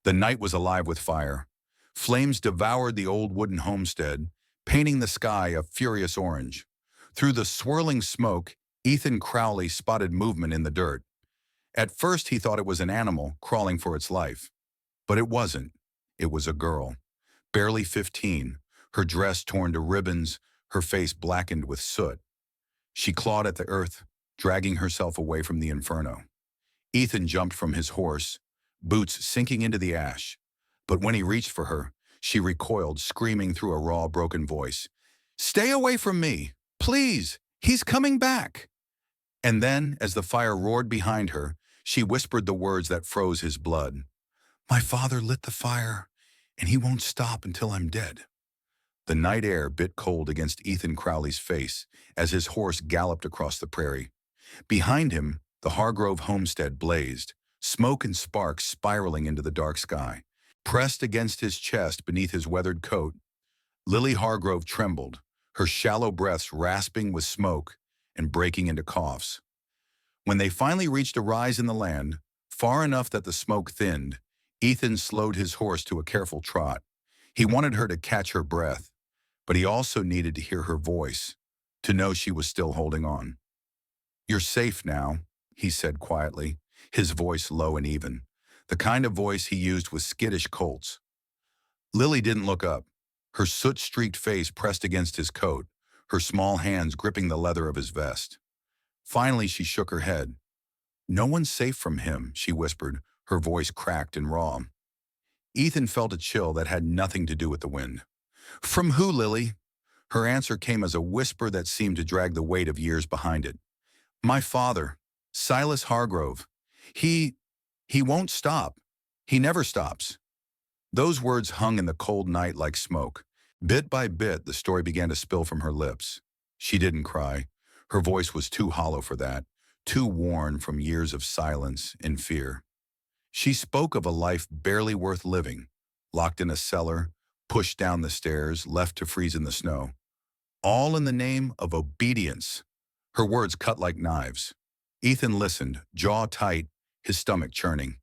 The night was alive with fire. Flames devoured the old wooden homestead, painting the sky a furious orange. Through the swirling smoke, Ethan Crowley spotted movement in the dirt. At first, he thought it was an animal crawling for its life. But it wasn't. It was a girl, barely 15, her dress torn to ribbons, her face blackened with soot. She clawed at the earth, dragging herself away from the inferno. Ethan jumped from his horse, boots sinking into the ash. But when he reached for her, she recoiled, screaming through a raw, broken voice. "Stay away from me! Please! He's coming back!" And then, as the fire roared behind her, she whispered the words that froze his blood. "My father lit the fire, and he won't stop until I'm dead." The night air bit cold against Ethan Crowley's face as his horse galloped across the prairie. Behind him, the Hargrove homestead blazed, smoke and sparks spiraling into the dark sky. Pressed against his chest beneath his weathered coat, Lily Hargrove trembled, her shallow breaths rasping with smoke and breaking into coughs. When they finally reached a rise in the land, far enough that the smoke thinned, Ethan slowed his horse to a careful trot. He wanted her to catch her breath, but he also needed to hear her voice, to know she was still holding on. "You're safe now," he said quietly, his voice low and even, the kind of voice he used with skittish colts. Lily didn't look up, her soot-streaked face pressed against his coat, her small hands gripping the leather of his vest. Finally, she shook her head. "No one's safe from him," she whispered, her voice cracked and raw. Ethan felt a chill that had nothing to do with the wind. "From who, Lily?" Her answer came as a whisper that seemed to drag the weight of years behind it. "My father, Silas Hargrove. He won't stop. He never stops." Those words hung in the cold night like smoke. Bit by bit, the story began to spill from her lips. She didn't cry. Her voice was too hollow for that, too worn from years of silence and fear. She spoke of a life barely worth living, locked in a cellar, pushed down the stairs, left to freeze in the snow. All in the name of obedience. Her words cut like knives. Ethan listened, jaw tight, his stomach churning.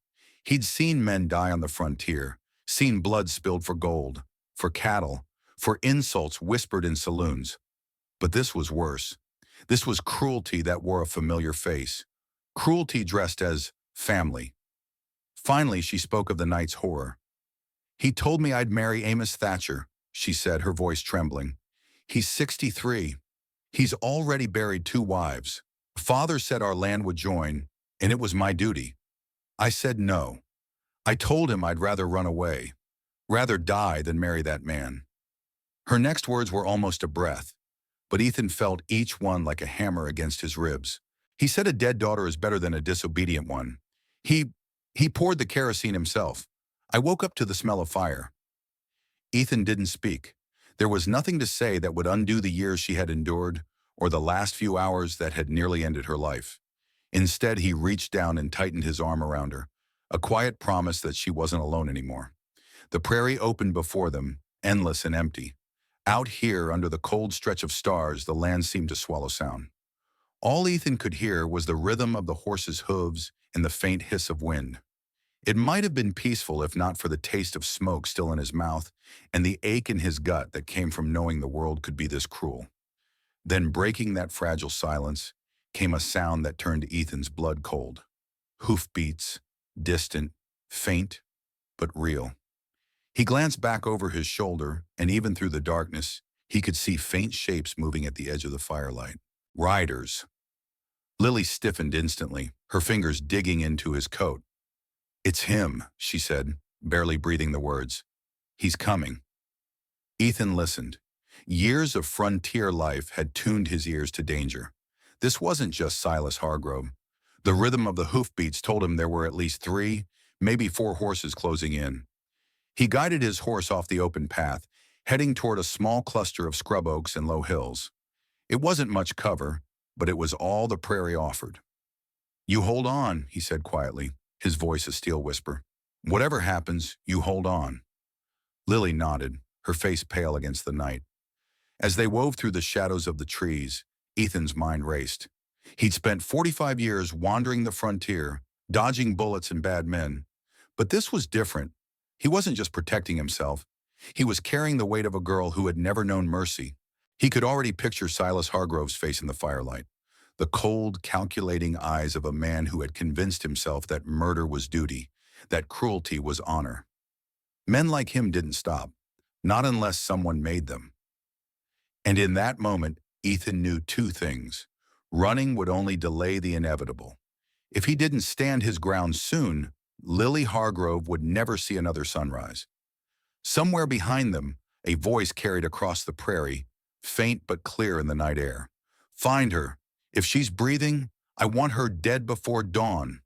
He'd seen men die on the frontier, seen blood spilled for gold, for cattle, for insults whispered in saloons. But this was worse. This was cruelty that wore a familiar face. Cruelty dressed as family. Finally, she spoke of the night's horror. "He told me I'd marry Amos Thatcher," she said, her voice trembling. "He's 63. He's already buried 2 wives. Father said our land would join, and it was my duty. I said no. I told him I'd rather run away, rather die than marry that man." Her next words were almost a breath, but Ethan felt each one like a hammer against his ribs. "He said a dead daughter is better than a disobedient one. He poured the kerosene himself. I woke up to the smell of fire." Ethan didn't speak. There was nothing to say that would undo the years she had endured or the last few hours that had nearly ended her life. Instead, he reached down and tightened his arm around her, a quiet promise that she wasn't alone anymore. The prairie opened before them, endless and empty. Out here, under the cold stretch of stars, the land seemed to swallow sound. All Ethan could hear was the rhythm of the horse's hooves and the faint hiss of wind. It might have been peaceful if not for the taste of smoke still in his mouth and the ache in his gut that came from knowing the world could be this cruel. Then, breaking that fragile silence, came a sound that turned Ethan's blood cold. Hoofbeats, distant, faint, but real. He glanced back over his shoulder, and even through the darkness, he could see faint shapes moving at the edge of the firelight. Riders. Lily stiffened instantly, her fingers digging into his coat. "It's him," she said, barely breathing the words. "He's coming." Ethan listened. Years of frontier life had tuned his ears to danger. This wasn't just Silas Hargrove. The rhythm of the hoofbeats told him there were at least 3, maybe 4 horses closing in. He guided his horse off the open path, heading toward a small cluster of scrub oaks and low hills. It wasn't much cover, but it was all the prairie offered. "You hold on," he said quietly, his voice a steel whisper. "Whatever happens, you hold on." Lily nodded, her face pale against the night. As they wove through the shadows of the trees, Ethan's mind raced. He'd spent 45 years wandering the frontier, dodging bullets and bad men. But this was different. He wasn't just protecting himself. He was carrying the weight of a girl who had never known mercy. He could already picture Silas Hargrove's face in the firelight, the cold, calculating eyes of a man who had convinced himself that murder was duty, that cruelty was honor. Men like him didn't stop, not unless someone made them. And in that moment, Ethan knew two things. Running would only delay the inevitable. If he didn't stand his ground soon, Lily Hargrove would never see another sunrise. Somewhere behind them, a voice carried across the prairie, faint but clear in the night air. "Find her. If she's breathing, I want her dead before dawn."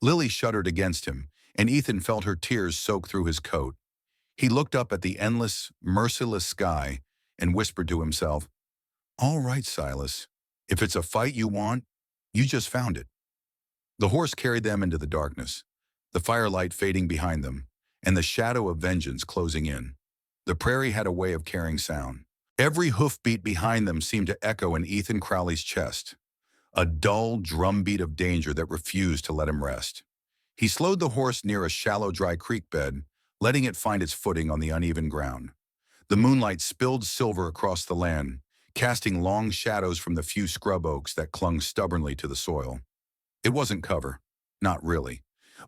Lily shuddered against him, and Ethan felt her tears soak through his coat. He looked up at the endless, merciless sky and whispered to himself, "All right, Silas. If it's a fight you want, you just found it." The horse carried them into the darkness, the firelight fading behind them, and the shadow of vengeance closing in. The prairie had a way of carrying sound. Every hoofbeat behind them seemed to echo in Ethan Crowley's chest, a dull drumbeat of danger that refused to let him rest. He slowed the horse near a shallow, dry creek bed, letting it find its footing on the uneven ground. The moonlight spilled silver across the land, casting long shadows from the few scrub oaks that clung stubbornly to the soil. It wasn't cover, not really,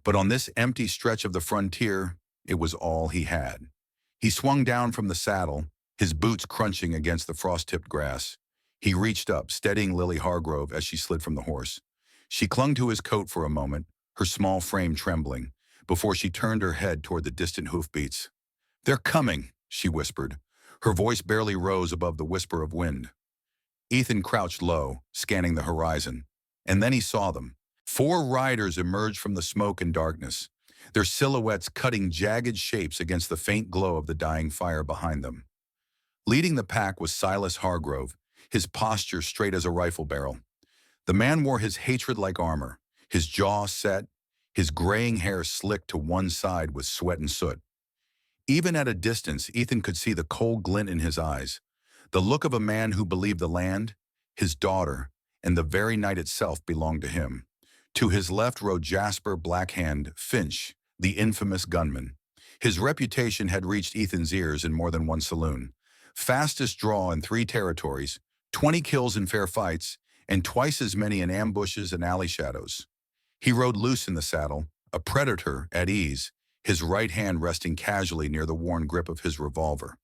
but on this empty stretch of the frontier, it was all he had. He swung down from the saddle, his boots crunching against the frost-tipped grass. He reached up, steadying Lily Hargrove as she slid from the horse. She clung to his coat for a moment, her small frame trembling, before she turned her head toward the distant hoofbeats. "They're coming," she whispered. Her voice barely rose above the whisper of wind. Ethan crouched low, scanning the horizon, and then he saw them. 4 riders emerged from the smoke and darkness, their silhouettes cutting jagged shapes against the faint glow of the dying fire behind them. Leading the pack was Silas Hargrove, his posture straight as a rifle barrel. The man wore his hatred like armor, his jaw set, his graying hair slicked to one side with sweat and soot. Even at a distance, Ethan could see the cold glint in his eyes, the look of a man who believed the land, his daughter, and the very night itself belonged to him. To his left rode Jasper Blackhand Finch, the infamous gunman. His reputation had reached Ethan's ears in more than one saloon. Fastest draw in 3 territories, 20 kills in fair fights, and twice as many in ambushes and alley shadows. He rode loose in the saddle, a predator at ease, his right hand resting casually near the worn grip of his revolver.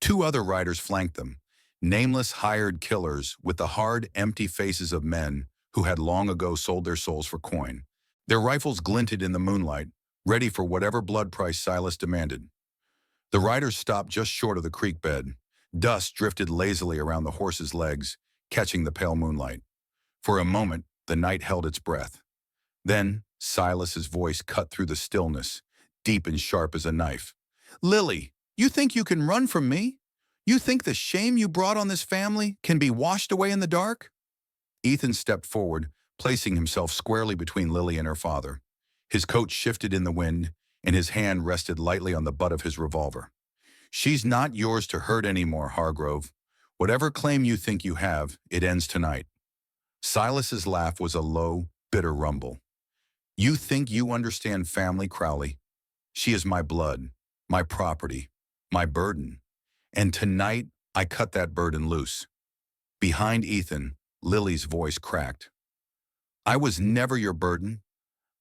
2 other riders flanked them, nameless hired killers with the hard, empty faces of men who had long ago sold their souls for coin. Their rifles glinted in the moonlight, ready for whatever blood price Silas demanded. The riders stopped just short of the creek bed. Dust drifted lazily around the horse's legs, catching the pale moonlight. For a moment, the night held its breath. Then, Silas's voice cut through the stillness, deep and sharp as a knife. "Lily, you think you can run from me? You think the shame you brought on this family can be washed away in the dark?" Ethan stepped forward, placing himself squarely between Lily and her father. His coat shifted in the wind, and his hand rested lightly on the butt of his revolver. "She's not yours to hurt anymore, Hargrove. Whatever claim you think you have, it ends tonight." Silas's laugh was a low, bitter rumble. "You think you understand family, Crowley? She is my blood, my property, my burden. And tonight, I cut that burden loose." Behind Ethan, Lily's voice cracked. "I was never your burden.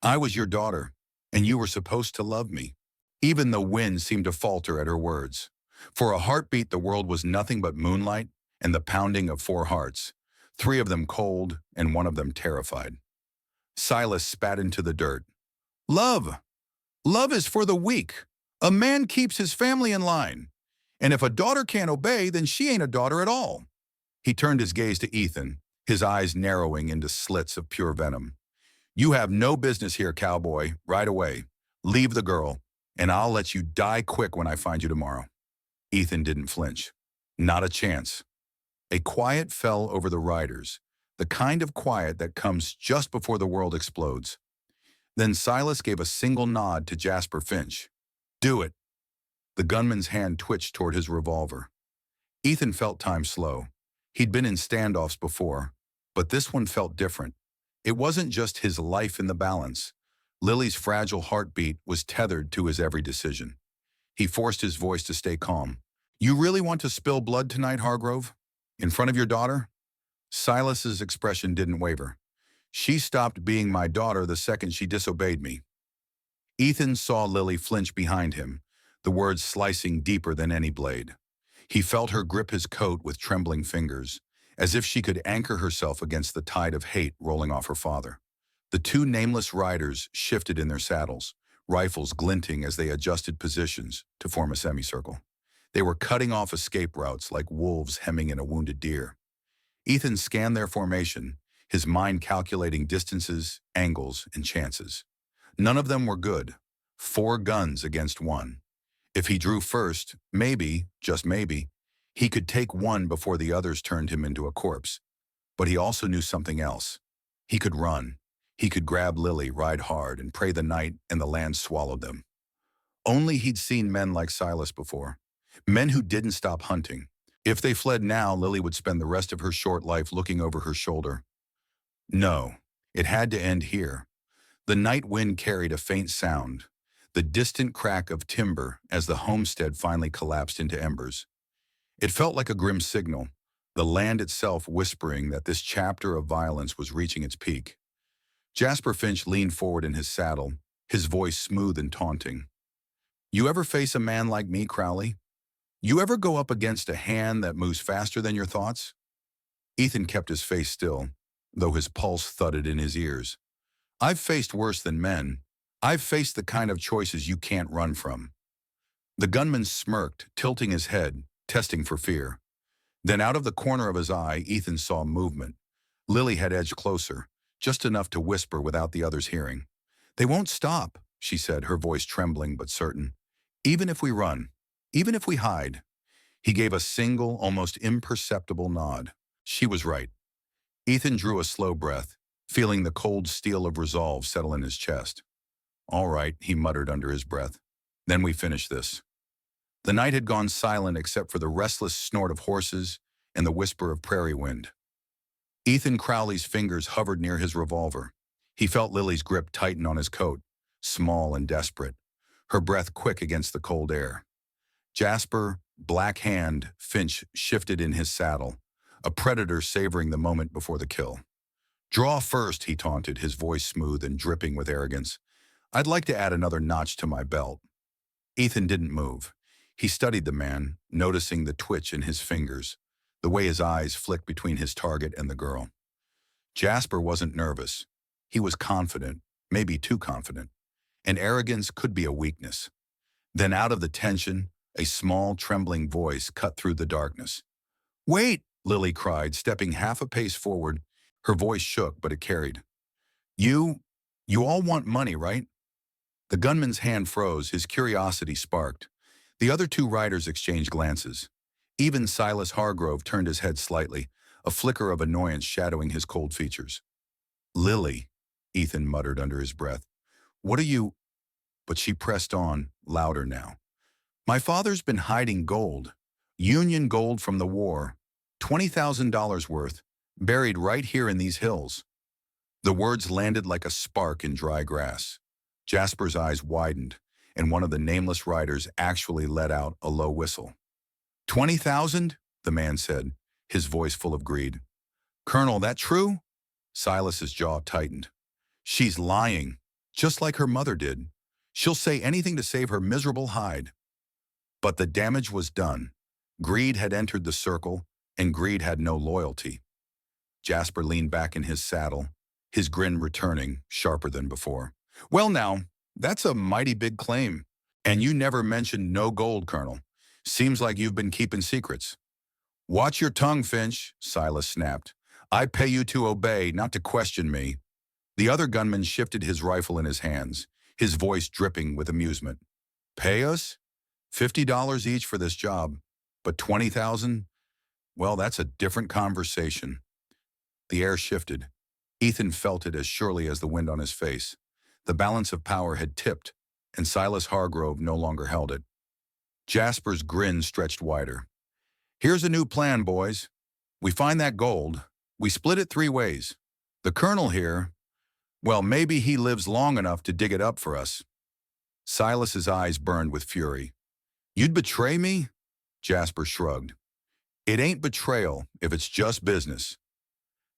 I was your daughter, and you were supposed to love me." Even the wind seemed to falter at her words. For a heartbeat, the world was nothing but moonlight and the pounding of 4 hearts, 3 of them cold and 1 of them terrified. Silas spat into the dirt. "Love! Love is for the weak. A man keeps his family in line. And if a daughter can't obey, then she ain't a daughter at all." He turned his gaze to Ethan, his eyes narrowing into slits of pure venom. "You have no business here, cowboy. Right away. Leave the girl, and I'll let you die quick when I find you tomorrow." Ethan didn't flinch. Not a chance. A quiet fell over the riders, the kind of quiet that comes just before the world explodes. Then Silas gave a single nod to Jasper Finch. "Do it." The gunman's hand twitched toward his revolver. Ethan felt time slow. He'd been in standoffs before, but this one felt different. It wasn't just his life in the balance, Lily's fragile heartbeat was tethered to his every decision. He forced his voice to stay calm. You really want to spill blood tonight, Hargrove? In front of your daughter? Silas's expression didn't waver. She stopped being my daughter the second she disobeyed me. Ethan saw Lily flinch behind him, the words slicing deeper than any blade. He felt her grip his coat with trembling fingers, as if she could anchor herself against the tide of hate rolling off her father. The two nameless riders shifted in their saddles, rifles glinting as they adjusted positions to form a semicircle. They were cutting off escape routes like wolves hemming in a wounded deer. Ethan scanned their formation, his mind calculating distances, angles, and chances. None of them were good. 4 guns against 1. If he drew first, maybe, just maybe, he could take one before the others turned him into a corpse. But he also knew something else. He could run. He could grab Lily, ride hard, and pray the night and the land swallowed them. Only he'd seen men like Silas before. Men who didn't stop hunting. If they fled now, Lily would spend the rest of her short life looking over her shoulder. No, it had to end here. The night wind carried a faint sound, the distant crack of timber as the homestead finally collapsed into embers. It felt like a grim signal, the land itself whispering that this chapter of violence was reaching its peak. Jasper Finch leaned forward in his saddle, his voice smooth and taunting. You ever face a man like me, Crowley? You ever go up against a hand that moves faster than your thoughts? Ethan kept his face still, though his pulse thudded in his ears. I've faced worse than men. I've faced the kind of choices you can't run from. The gunman smirked, tilting his head, testing for fear. Then out of the corner of his eye, Ethan saw movement. Lily had edged closer, just enough to whisper without the others hearing. They won't stop, she said, her voice trembling but certain. Even if we run, even if we hide. He gave a single, almost imperceptible nod. She was right. Ethan drew a slow breath, feeling the cold steel of resolve settle in his chest. All right, he muttered under his breath. Then we finish this. The night had gone silent except for the restless snort of horses and the whisper of prairie wind. Ethan Crowley's fingers hovered near his revolver. He felt Lily's grip tighten on his coat, small and desperate, her breath quick against the cold air. Jasper, black hand, Finch shifted in his saddle, a predator savoring the moment before the kill. Draw first, he taunted, his voice smooth and dripping with arrogance. I'd like to add another notch to my belt. Ethan didn't move. He studied the man, noticing the twitch in his fingers, the way his eyes flicked between his target and the girl. Jasper wasn't nervous. He was confident, maybe too confident, and arrogance could be a weakness. Then out of the tension, a small, trembling voice cut through the darkness. Wait, Lily cried, stepping half a pace forward. Her voice shook, but it carried. You all want money, right? The gunman's hand froze, his curiosity sparked. The other 2 riders exchanged glances. Even Silas Hargrove turned his head slightly, a flicker of annoyance shadowing his cold features. Lily, Ethan muttered under his breath. What are you? But she pressed on, louder now. My father's been hiding gold. Union gold from the war. $20,000 worth, buried right here in these hills. The words landed like a spark in dry grass. Jasper's eyes widened, and one of the nameless riders actually let out a low whistle. 20,000? The man said, his voice full of greed. Colonel, that true? Silas's jaw tightened. She's lying, just like her mother did. She'll say anything to save her miserable hide. But the damage was done. Greed had entered the circle, and greed had no loyalty. Jasper leaned back in his saddle, his grin returning, sharper than before. Well now, that's a mighty big claim. And you never mentioned no gold, Colonel. Seems like you've been keeping secrets. Watch your tongue, Finch, Silas snapped. I pay you to obey, not to question me. The other gunman shifted his rifle in his hands, his voice dripping with amusement. Pay us? $50 each for this job. But 20,000? Well, that's a different conversation. The air shifted. Ethan felt it as surely as the wind on his face. The balance of power had tipped, and Silas Hargrove no longer held it. Jasper's grin stretched wider. Here's a new plan, boys. We find that gold. We split it 3 ways. The colonel here, Well, maybe he lives long enough to dig it up for us. Silas's eyes burned with fury. You'd betray me? Jasper shrugged. It ain't betrayal if it's just business.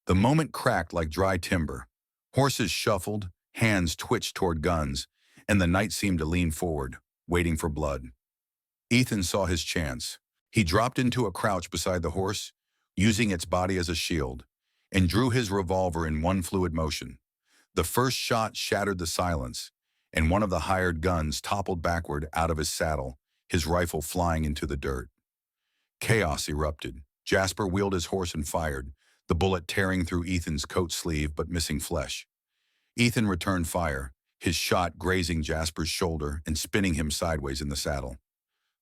The moment cracked like dry timber. Horses shuffled, hands twitched toward guns, and the knight seemed to lean forward, waiting for blood. Ethan saw his chance. He dropped into a crouch beside the horse, using its body as a shield, and drew his revolver in one fluid motion. The first shot shattered the silence, and one of the hired guns toppled backward out of his saddle, his rifle flying into the dirt. Chaos erupted. Jasper wheeled his horse and fired, the bullet tearing through Ethan's coat sleeve but missing flesh. Ethan returned fire, his shot grazing Jasper's shoulder and spinning him sideways in the saddle.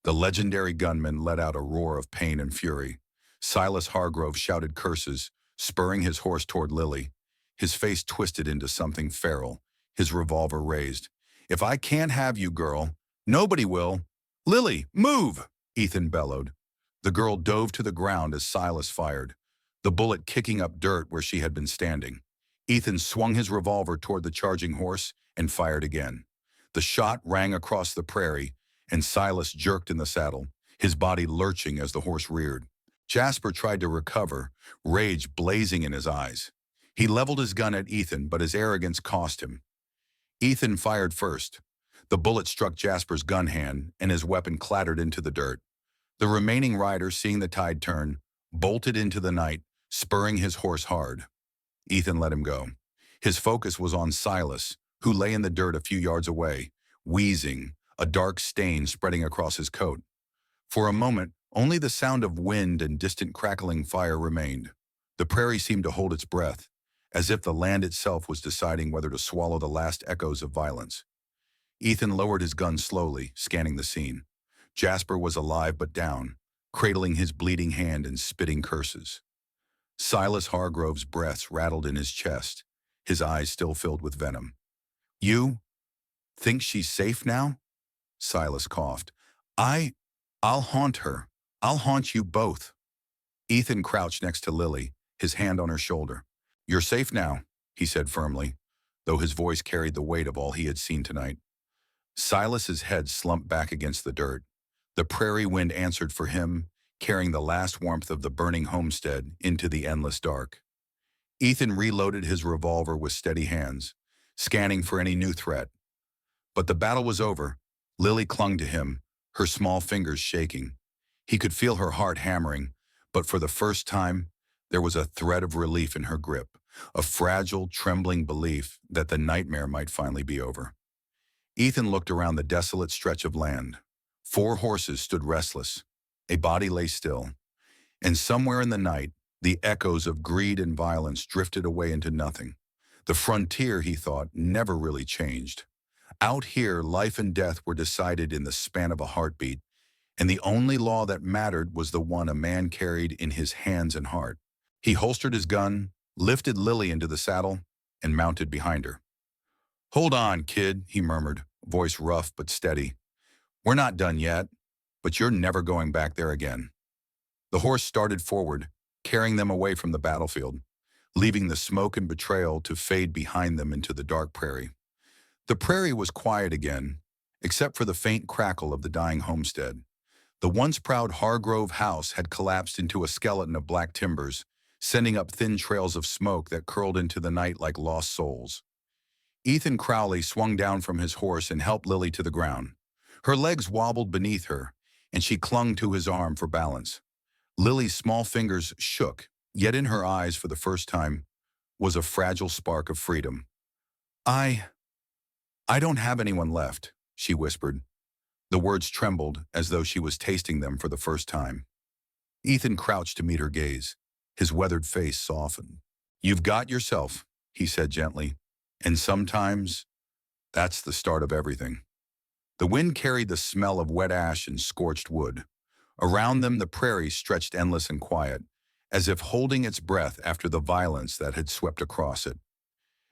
The legendary gunman let out a roar of pain and fury. Silas Hargrove shouted curses, spurring his horse toward Lily. His face twisted into something feral, his revolver raised. If I can't have you, girl, nobody will. Lily, move! Ethan bellowed. The girl dove to the ground as Silas fired, the bullet kicking up dirt where she had been standing. Ethan swung his revolver toward the charging horse and fired again. The shot rang across the prairie, and Silas jerked in the saddle, his body lurching as the horse reared. Jasper tried to recover, rage blazing in his eyes. He leveled his gun at Ethan, but his arrogance cost him. Ethan fired first. The bullet struck Jasper's gun hand, and his weapon clattered into the dirt. The remaining rider, seeing the tide turn, bolted into the night, spurring his horse hard. Ethan let him go. His focus was on Silas, who lay in the dirt a few yards away, wheezing, a dark stain spreading across his coat. For a moment, only the sound of wind and distant crackling fire remained. The prairie seemed to hold its breath, as if the land itself was deciding whether to swallow the last echoes of violence. Ethan lowered his gun slowly, scanning the scene. Jasper was alive but down, cradling his bleeding hand and spitting curses. Silas Hargrove's breaths rattled in his chest, his eyes still filled with venom. You think she's safe now? Silas coughed. I'll haunt her. I'll haunt you both. Ethan crouched next to Lily, his hand on her shoulder. You're safe now, he said firmly, though his voice carried the weight of all he had seen tonight. Silas's head slumped back against the dirt. The prairie wind answered for him, carrying the last warmth of the burning homestead into the endless dark. Ethan reloaded his revolver with steady hands, scanning for any new threat. But the battle was over. Lily clung to him, her small fingers shaking. He could feel her heart hammering, but for the first time, there was a thread of relief in her grip, a fragile, trembling belief that the nightmare might finally be over. Ethan looked around the desolate stretch of land. 4 horses stood restless. A body lay still. And somewhere in the night, the echoes of greed and violence drifted away into nothing. The frontier, he thought, never really changed. Out here, life and death were decided in the span of a heartbeat, and the only law that mattered was the one a man carried in his hands and heart. He holstered his gun, lifted Lily into the saddle, and mounted behind her. Hold on, kid, he murmured, voice rough but steady. We're not done yet, but you're never going back there again. The horse started forward, carrying them away from the battlefield, leaving the smoke and betrayal to fade behind them into the dark prairie. The prairie was quiet again, except for the faint crackle of the dying homestead. The once proud Hargrove house had collapsed into a skeleton of black timbers, sending up thin trails of smoke that curled into the night like lost souls. Ethan Crowley swung down from his horse and helped Lily to the ground. Her legs wobbled beneath her, and she clung to his arm for balance. Lily's small fingers shook, yet in her eyes for the first time was a fragile spark of freedom. I don't have anyone left, she whispered. The words trembled as though she was tasting them for the first time. Ethan crouched to meet her gaze, his weathered face softened. You've got yourself, he said gently, and sometimes that's the start of everything. The wind carried the smell of wet ash and scorched wood. Around them, the prairie stretched endless and quiet, as if holding its breath after the violence that had swept across it.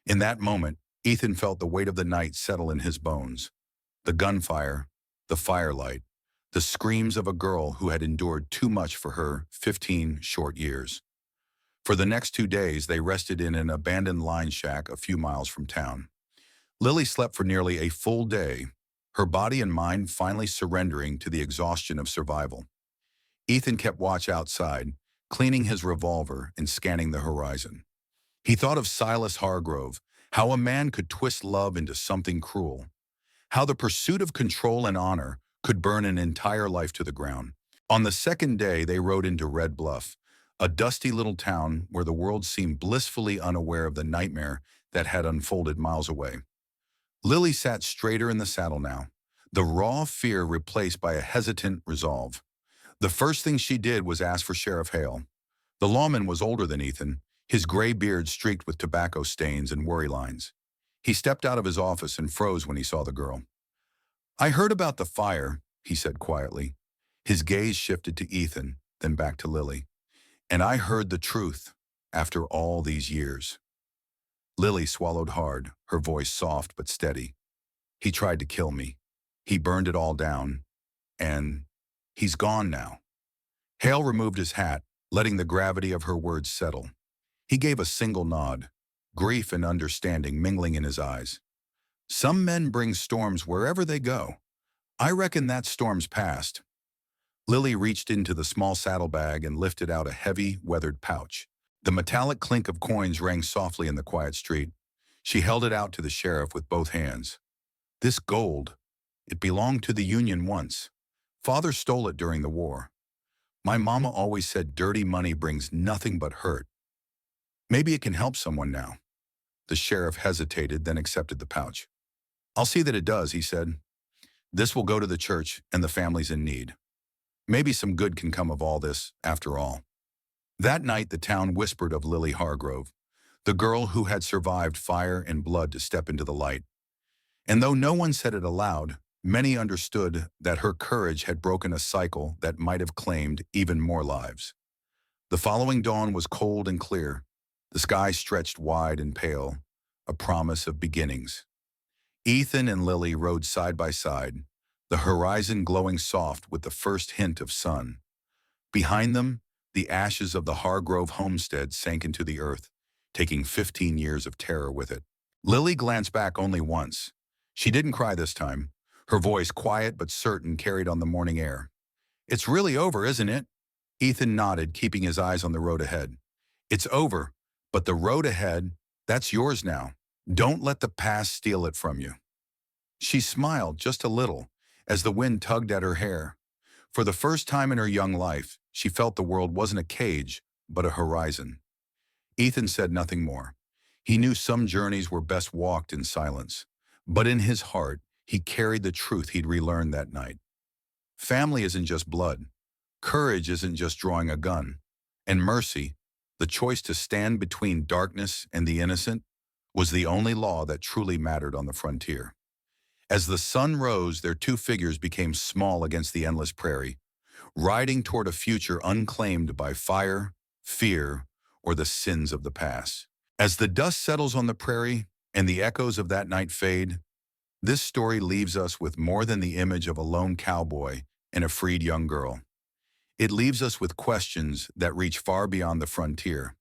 In that moment, Ethan felt the weight of the night settle in his bones. The gunfire, the firelight, the screams of a girl who had endured too much for her 15 short years. For the next 2 days, they rested in an abandoned line shack a few miles from town. Lily slept for nearly a full day, her body and mind finally surrendering to the exhaustion of survival. Ethan kept watch outside, cleaning his revolver and scanning the horizon. He thought of Silas Hargrove, how a man could twist love into something cruel, how the pursuit of control and honor could burn an entire life to the ground. On the second day, they rode into Red Bluff, a dusty little town where the world seemed blissfully unaware of the nightmare that had unfolded miles away. Lily sat straighter in the saddle now, the raw fear replaced by a hesitant resolve. The first thing she did was ask for Sheriff Hale. The lawman was older than Ethan, his gray beard streaked with tobacco stains and worry lines. He stepped out of his office and froze when he saw the girl. "I heard about the fire," he said quietly. His gaze shifted to Ethan, then back to Lily. "And I heard the truth after all these years." Lily swallowed hard, her voice soft but steady. "He tried to kill me. He burned it all down. And he's gone now." Hale removed his hat, letting the gravity of her words settle. He gave a single nod, grief and understanding mingling in his eyes. "Some men bring storms wherever they go. I reckon that storm's past." Lily reached into the small saddlebag and lifted out a heavy, weathered pouch. The metallic clink of coins rang softly in the quiet street. She held it out to the sheriff with both hands. "This gold, it belonged to the Union once. Father stole it during the war. My mama always said dirty money brings nothing but hurt. Maybe it can help someone now." The sheriff hesitated, then accepted the pouch. "I'll see that it does," he said. "This will go to the church and the families in need. Maybe some good can come of all this, after all." That night, the town whispered of Lily Hargrove, the girl who had survived fire and blood to step into the light. And though no one said it aloud, many understood that her courage had broken a cycle that might have claimed even more lives. The following dawn was cold and clear. The sky stretched wide and pale, a promise of beginnings. Ethan and Lily rode side by side, the horizon glowing soft with the first hint of sun. Behind them, the ashes of the Hargrove homestead sank into the earth, taking 15 years of terror with it. Lily glanced back only once. She didn't cry this time. Her voice, quiet but certain, carried on the morning air. "It's really over, isn't it?" Ethan nodded, keeping his eyes on the road ahead. "It's over, but the road ahead, that's yours now. Don't let the past steal it from you." She smiled just a little as the wind tugged at her hair. For the first time in her young life, she felt the world wasn't a cage, but a horizon. Ethan said nothing more. He knew some journeys were best walked in silence, but in his heart, he carried the truth he'd relearned that night. Family isn't just blood. Courage isn't just drawing a gun. And mercy, the choice to stand between darkness and the innocent, was the only law that truly mattered on the frontier. As the sun rose, their two figures became small against the endless prairie, riding toward a future unclaimed by fire, fear, or the sins of the past. As the dust settles on the prairie and the echoes of that night fade, this story leaves us with more than the image of a lone cowboy and a freed young girl. It leaves us with questions that reach far beyond the frontier.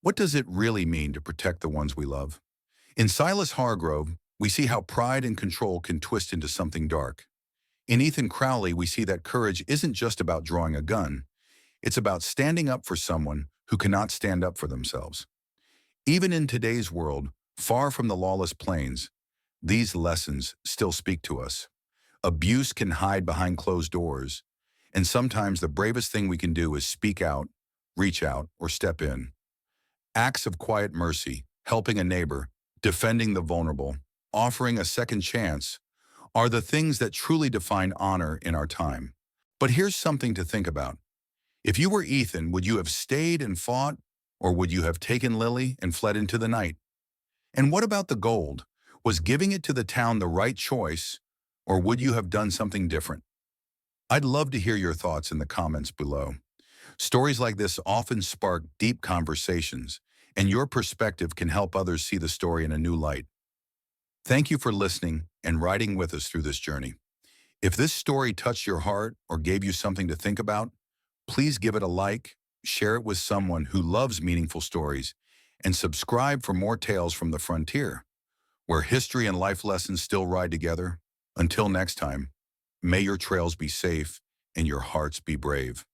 What does it really mean to protect the ones we love? In Silas Hargrove, we see how pride and control can twist into something dark. In Ethan Crowley, we see that courage isn't just about drawing a gun. It's about standing up for someone who cannot stand up for themselves. Even in today's world, far from the lawless plains, these lessons still speak to us. Abuse can hide behind closed doors, and sometimes the bravest thing we can do is speak out, reach out, or step in. Acts of quiet mercy, helping a neighbor, defending the vulnerable, offering a second chance, are the things that truly define honor in our time. But here's something to think about. If you were Ethan, would you have stayed and fought, or would you have taken Lily and fled into the night? And what about the gold? Was giving it to the town the right choice, or would you have done something different? I'd love to hear your thoughts in the comments below. Stories like this often spark deep conversations, and your perspective can help others see the story in a new light. Thank you for listening and riding with us through this journey. If this story touched your heart or gave you something to think about, please give it a like, share it with someone who loves meaningful stories, and subscribe for more tales from the frontier, where history and life lessons still ride together. Until next time, may your trails be safe and your hearts be brave.